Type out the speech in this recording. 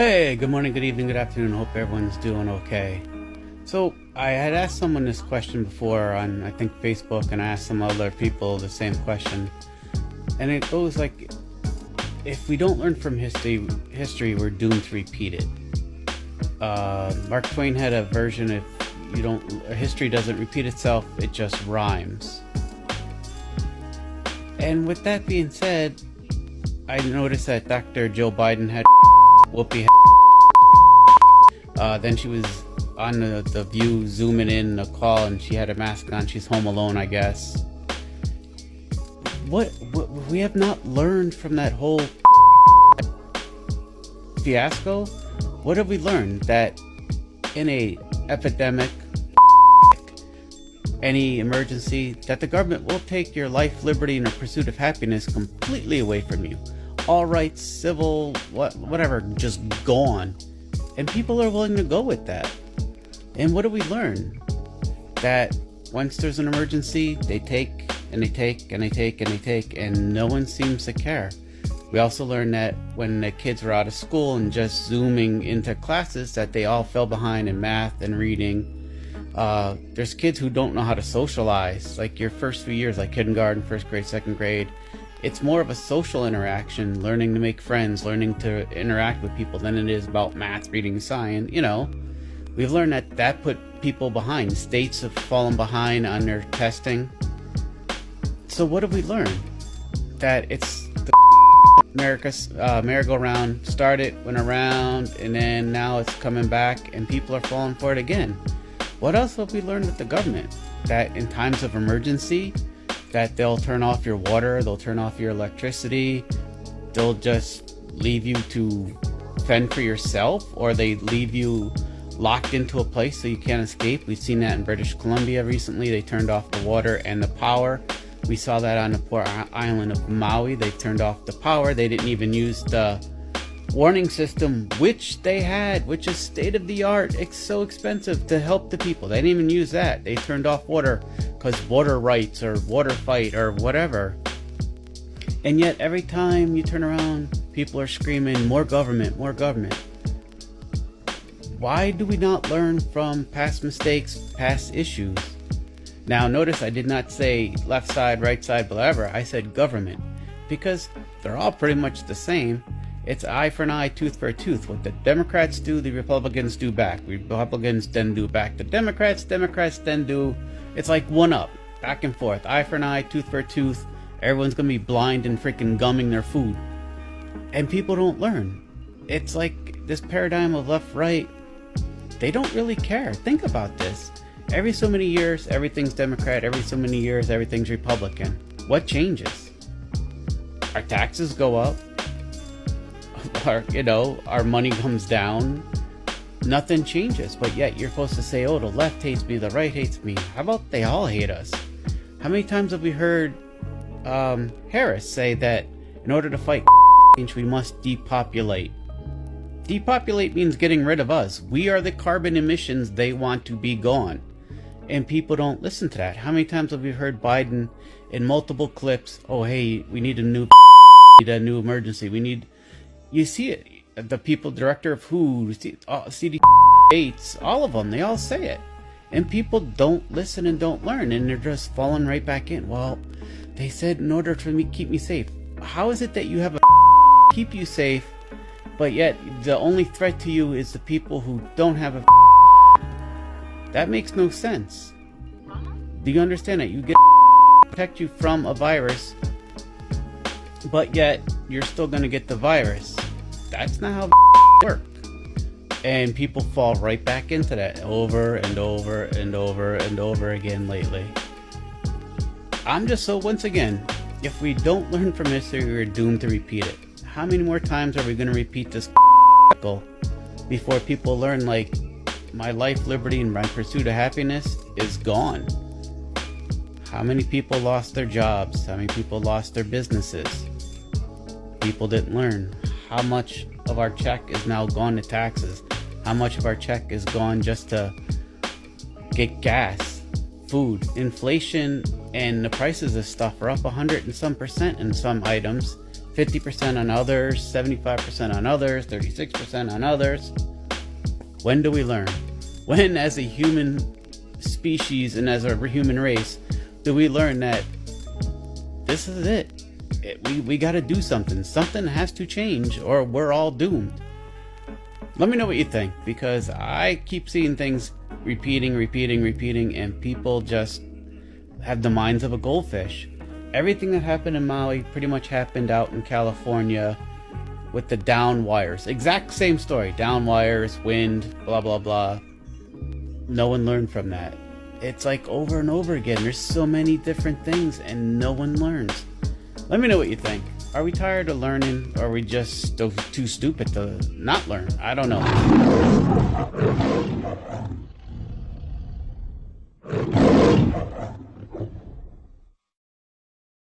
Hey, good morning, good evening, good afternoon. Hope everyone's doing okay. So, I had asked someone this question before on, I think, Facebook, and I asked some other people the same question. And it goes like, if we don't learn from history, we're doomed to repeat it. Mark Twain had a version, if history doesn't repeat itself, it just rhymes. And with that being said, I noticed that Dr. Joe Biden had Whoopi. Then she was on the View zooming in a call, and she had a mask on. She's home alone, I guess. What we have not learned from that whole fiasco? What have we learned? That in a epidemic, any emergency, that the government will take your life, liberty, and the pursuit of happiness completely away from you. All rights, civil, whatever, just gone. And people are willing to go with that. And what do we learn? That once there's an emergency, they take, and they take, and they take, and they take, and no one seems to care. We also learned that when the kids were out of school and just zooming into classes, that they all fell behind in math and reading. There's kids who don't know how to socialize, like your first few years, like kindergarten, first grade, second grade. It's more of a social interaction, learning to make friends, learning to interact with people, than it is about math, reading, science. We've learned that put people behind. States have fallen behind on their testing. So what have we learned? That it's the America's merry-go-round started, went around, and then now it's coming back, and people are falling for it again. What else have we learned with the government? That in times of emergency, that they'll turn off your water, they'll turn off your electricity, they'll just leave you to fend for yourself, or they leave you locked into a place so you can't escape. We've seen that in British Columbia recently. They turned off the water and the power. We saw that on the poor island of Maui. They turned off the power. They didn't even use the warning system, which they had, which is state of the art. It's so expensive to help the people. They didn't even use that. They turned off water because water rights or water fight or whatever. And yet every time you turn around, people are screaming, more government, more government. Why do we not learn from past mistakes, past issues? Now notice I did not say left side, right side, whatever. I said government, because they're all pretty much the same. It's eye for an eye, tooth for a tooth. What the Democrats do, the Republicans do back. Republicans then do back the Democrats then do. It's like one up, back and forth. Eye for an eye, tooth for a tooth. Everyone's gonna be blind and freaking gumming their food. And people don't learn. It's like this paradigm of left, right. They don't really care. Think about this. Every so many years, everything's Democrat. Every so many years, everything's Republican. What changes? Our taxes go up. Our money comes down. Nothing changes, but yet you're supposed to say, oh, the left hates me, the right hates me. How about they all hate us? How many times have we heard Harris say that in order to fight change, we must depopulate? Depopulate means getting rid of us. We are the carbon emissions they want to be gone. And people don't listen to that. How many times have we heard Biden in multiple clips, oh, hey, we need a new emergency. You see it. The people, director of WHO, CDC, Gates, all of them, they all say it. And people don't listen and don't learn, and they're just falling right back in. Well, they said in order to keep me safe. How is it that you have a keep you safe, but yet the only threat to you is the people who don't have a that makes no sense. Do you understand that? You get protect you from a virus, but yet you're still going to get the virus. That's not how it works. And people fall right back into that over and over and over and over again lately. Once again, if we don't learn from history, we're doomed to repeat it. How many more times are we going to repeat this cycle before people learn, like, my life, liberty, and my pursuit of happiness is gone? How many people lost their jobs? How many people lost their businesses? People didn't learn. How much of our check is now gone to taxes? How much of our check is gone just to get gas, food? Inflation and the prices of stuff are up 100 and some % in some items. 50% on others, 75% on others, 36% on others. When do we learn? When, as a human species and as a human race, do we learn that this is it? We got to do something. Something has to change or we're all doomed. Let me know what you think, because I keep seeing things repeating, and people just have the minds of a goldfish. Everything that happened in Maui pretty much happened out in California with the down wires. Exact same story. Down wires, wind, blah, blah, blah. No one learned from that. It's like over and over again. There's so many different things and no one learns. Let me know what you think. Are we tired of learning? Or are we just too stupid to not learn? I don't know.